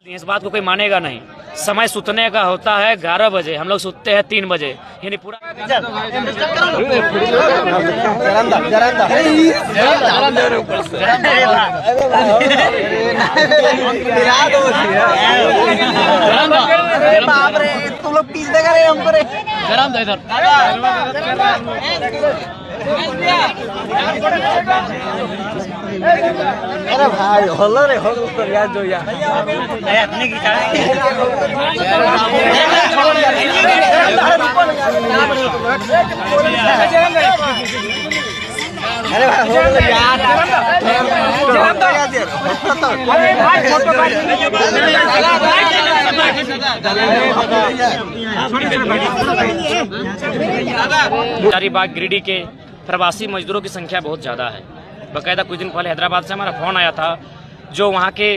इस बात को कोई मानेगा नहीं। समय सुतने का होता है 11 बजे, हम लोग सुतते हैं 3 बजे, यानी पूरा तुम लोग पीस देगा रे हमको रे गरम दो इधर। अरे भाई होलो रे हो ऊपर यार जो यार अपने की अरे भाई हो यार हजारीबाग गिरिडीह के प्रवासी मजदूरों की संख्या बहुत ज़्यादा है। बाकायदा कुछ दिन पहले हैदराबाद से हमारा फ़ोन आया था, जो वहाँ के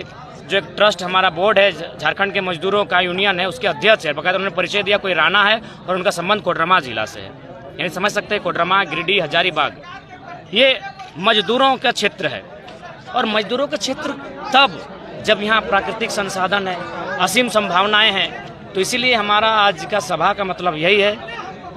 जो एक ट्रस्ट हमारा बोर्ड है झारखंड के मजदूरों का यूनियन है, उसके अध्यक्ष है। बाकायदा उन्होंने परिचय दिया कोई राणा है और उनका संबंध कोडरमा जिला से है। यानी समझ सकते हैं कोडरमा, गिरिडीह, हजारीबाग ये मजदूरों का क्षेत्र है। और मजदूरों का क्षेत्र तब जब यहाँ प्राकृतिक संसाधन है, असीम संभावनाएँ हैं। तो इसीलिए हमारा आज का सभा का मतलब यही है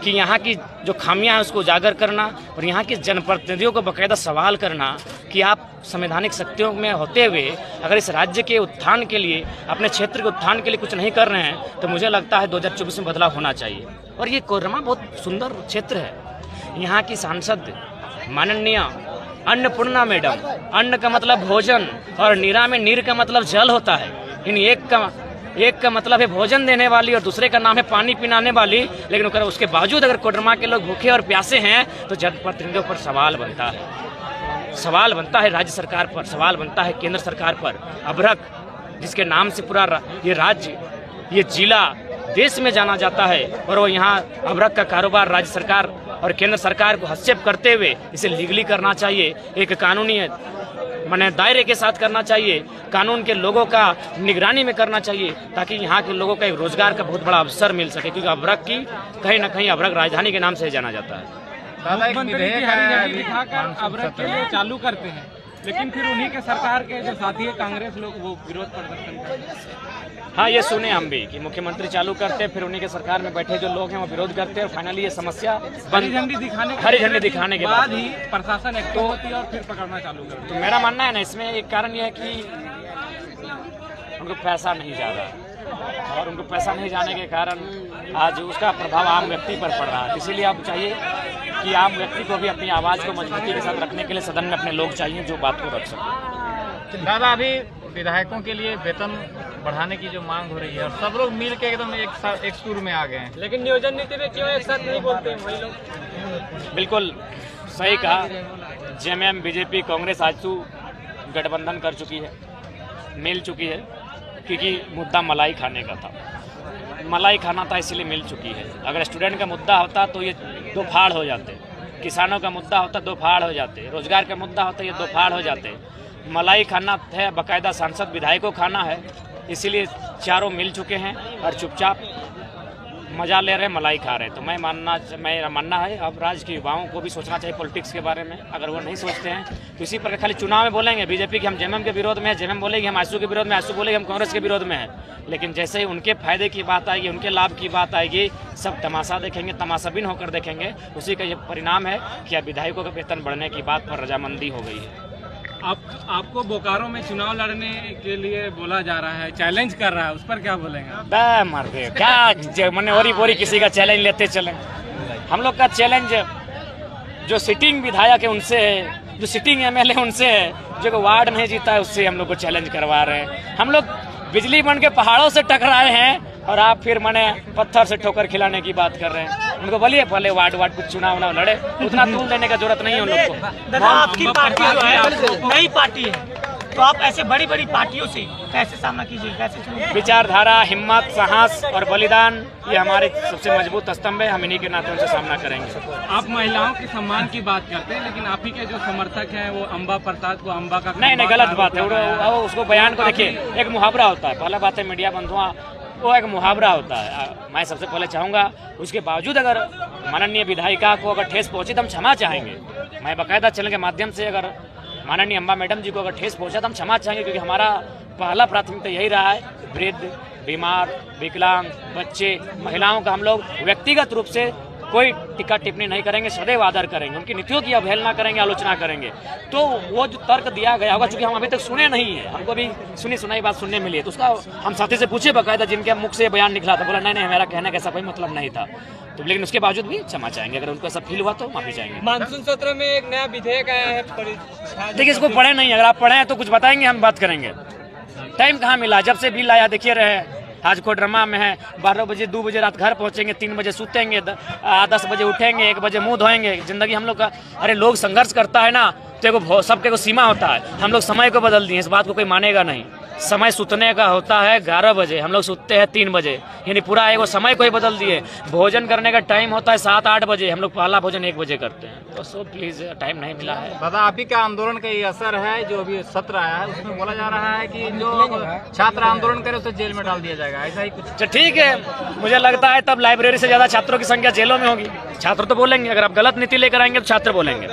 कि यहाँ की जो खामियां हैं उसको उजागर करना और यहाँ के जनप्रतिनिधियों को बाकायदा सवाल करना कि आप संवैधानिक शक्तियों में होते हुए अगर इस राज्य के उत्थान के लिए, अपने क्षेत्र के उत्थान के लिए कुछ नहीं कर रहे हैं, तो मुझे लगता है 2024 में बदलाव होना चाहिए। और ये कोडरमा बहुत सुंदर क्षेत्र है। यहाँ की सांसद माननीय अन्नपूर्णा मैडम, अन्न का मतलब भोजन और नीरा में नीर का मतलब जल होता है। इन एक का मतलब है भोजन देने वाली और दूसरे का नाम है पानी पिलाने वाली। लेकिन उसके बावजूद अगर कोडरमा के लोग भूखे और प्यासे हैं तो जनप्रतिनिधियों पर सवाल बनता है। सवाल बनता है राज्य सरकार पर, सवाल बनता है केंद्र सरकार पर। अभ्रक जिसके नाम से पूरा ये राज्य, ये जिला देश में जाना जाता है, और वो यहाँ अभ्रक का कारोबार राज्य सरकार और केंद्र सरकार को हस्तक्षेप करते हुए इसे लीगली करना चाहिए, एक कानूनी माने दायरे के साथ करना चाहिए, कानून के लोगों का निगरानी में करना चाहिए, ताकि यहाँ के लोगों का एक रोजगार का बहुत बड़ा अवसर मिल सके। क्योंकि अभ्रक की कहीं ना कहीं अभ्रक राजधानी के नाम से जाना जाता है। अभ्रक के लिए चालू करते हैं, लेकिन फिर उन्हीं के सरकार के जो साथी है कांग्रेस लोग वो विरोध प्रदर्शन करते हैं। हाँ, ये सुने हम भी कि मुख्यमंत्री चालू करते हैं, फिर उन्हीं के सरकार में बैठे जो लोग हैं वो विरोध करते हैं और फाइनली ये समस्या हरी झंडी दिखाने के बाद ही प्रशासन एक्टिव होती है और फिर पकड़ना चालू करती है। तो मेरा मानना है ना, इसमें एक कारण यह है कि उनको पैसा नहीं जा रहा, और उनको पैसा नहीं जाने के कारण आज उसका प्रभाव आम व्यक्ति पर पड़ रहा है। इसीलिए अब चाहिए कि आम व्यक्ति को भी अपनी आवाज़ को मजबूती के साथ रखने के लिए सदन में अपने लोग चाहिए जो बात को रख सकें। दादा, अभी विधायकों के लिए वेतन बढ़ाने की जो मांग हो रही है और सब लोग मिल के एकदम एक सुर में आ गए हैं, लेकिन नियोजन नीति में क्यों एक साथ नहीं बोलते हैं वही लोग? बिल्कुल सही कहा। जेएमएम, बीजेपी, कांग्रेस आजसू गठबंधन कर चुकी है, मिल चुकी है, क्योंकि मुद्दा मलाई खाने का था। मलाई खाना था इसलिए मिल चुकी है। अगर स्टूडेंट का मुद्दा होता तो ये दो फाड़ हो जाते, किसानों का मुद्दा होता दो फाड़ हो जाते, रोजगार का मुद्दा होता ये दो फाड़ हो जाते। मलाई खाना है, बाकायदा सांसद विधायकों खाना है, इसीलिए चारों मिल चुके हैं और चुपचाप मजा ले रहे हैं, मलाई खा रहे हैं। तो मेरा मानना है अब राज्य के युवाओं को भी सोचना चाहिए पॉलिटिक्स के बारे में। अगर वो नहीं सोचते हैं तो इसी पर खाली चुनाव में बोलेंगे बीजेपी कि हम जेएमएम के विरोध में है, जेएमएम बोलेगी हम आजसू के विरोध में, आजसू बोलेगी हम कांग्रेस के विरोध में है। लेकिन जैसे ही उनके फायदे की बात आएगी, उनके लाभ की बात आएगी, सब तमाशा देखेंगे, तमाशाबीन होकर देखेंगे। उसी का ये परिणाम है कि अब विधायकों का वेतन बढ़ने की बात पर रजामंदी हो गई है। आपको बोकारो में चुनाव लड़ने के लिए बोला जा रहा है, चैलेंज कर रहा है, उस पर क्या बोलेंगे? मर्दे क्या मैंने ओरी किसी का चैलेंज लेते चले। हम लोग का चैलेंज जो सिटिंग विधायक है उनसे है, जो सिटिंग एमएलए उनसे है, जो वार्ड नहीं जीता है उससे हम लोग को चैलेंज करवा रहे हैं। हम लोग बिजली बन के पहाड़ों से टकराए हैं और आप फिर मैंने पत्थर से ठोकर खिलाने की बात कर रहे हैं। उनको बोलिए पहले वार्ड कुछ चुनाव लड़े, उतना तूल देने का जरूरत नहीं है उन लोग को। दादा, आपकी पार्टी जो है नई पार्टी है, तो आप ऐसे बड़ी बड़ी पार्टियों से कैसे सामना कीजिए, कैसे? विचारधारा, हिम्मत, साहस और बलिदान ये हमारे सबसे मजबूत स्तंभ है। हम इन्हीं के नाते उनसे सामना करेंगे। आप महिलाओं के सम्मान की बात करते हैं, लेकिन आप ही के जो समर्थक हैं वो अम्बा प्रसाद को अम्बा का नहीं गलत बात है। उसको बयान को देखिए, एक मुहावरा होता है। पहला बात है मीडिया बंधुआ, वो एक मुहावरा होता है। मैं सबसे पहले चाहूँगा उसके बावजूद अगर माननीय विधायिका को अगर ठेस पहुंची तो हम क्षमा चाहेंगे। मैं बाकायदा चैनल के माध्यम से अगर माननीय अम्बा मैडम जी को अगर ठेस पहुंचा तो हम क्षमा चाहेंगे, क्योंकि हमारा पहला प्राथमिकता यही रहा है, वृद्ध, बीमार, विकलांग, बच्चे, महिलाओं का हम लोग व्यक्तिगत रूप से कोई टिक्का टिप्पणी नहीं करेंगे, सदैव आदर करेंगे, उनकी नीतियों की अवहेलना करेंगे, आलोचना करेंगे। तो वो जो तर्क दिया गया होगा, चूंकि हम अभी तक सुने नहीं है, हमको भी सुनी सुनाई बात सुनने मिली है, तो उसका हम साथी से पूछे बाकायदा, जिनके मुख से बयान निकला था, बोला नहीं हमारा कहने का ऐसा कोई मतलब नहीं था। तो लेकिन उसके बावजूद भी क्षमा चाहेंगे, अगर उनको ऐसा फील हुआ तो माफी चाहेंगे। मानसून सत्र में एक नया विधेयक आया है, देखिए इसको पढ़े नहीं, अगर आप पढ़े हैं तो कुछ बताएंगे, हम बात करेंगे। टाइम कहाँ मिला, जब से बिल आया देखिए रहे, आज कोडरमा में है, 12 बजे 2 बजे रात घर पहुंचेंगे, 3 बजे सुतेंगे, 10 बजे उठेंगे, 1 बजे मुंह धोएंगे। जिंदगी हम लोग का, अरे लोग संघर्ष करता है ना, तो सबके को सीमा होता है। हम लोग समय को बदल दिए, इस बात को कोई मानेगा नहीं। समय सुतने का होता है 11 बजे, हम लोग सुतते हैं 3 बजे, यानी पूरा एगो समय को ही बदल दिए। भोजन करने का टाइम होता है 7-8 बजे, हम लोग पहला भोजन 1 बजे करते हैं। तो सो प्लीज टाइम नहीं मिला है। दादा, आप ही का आंदोलन का ये असर है, जो अभी सत्र आया है उसमें बोला जा रहा है कि जो छात्र आंदोलन करे उसे जेल में डाल दिया जाएगा, ऐसा ही कुछ? अच्छा ठीक है, मुझे लगता है तब लाइब्रेरी से ज्यादा छात्रों की संख्या जेलों में होगी। छात्र तो बोलेंगे, अगर आप गलत नीति लेकर आएंगे तो छात्र बोलेंगे।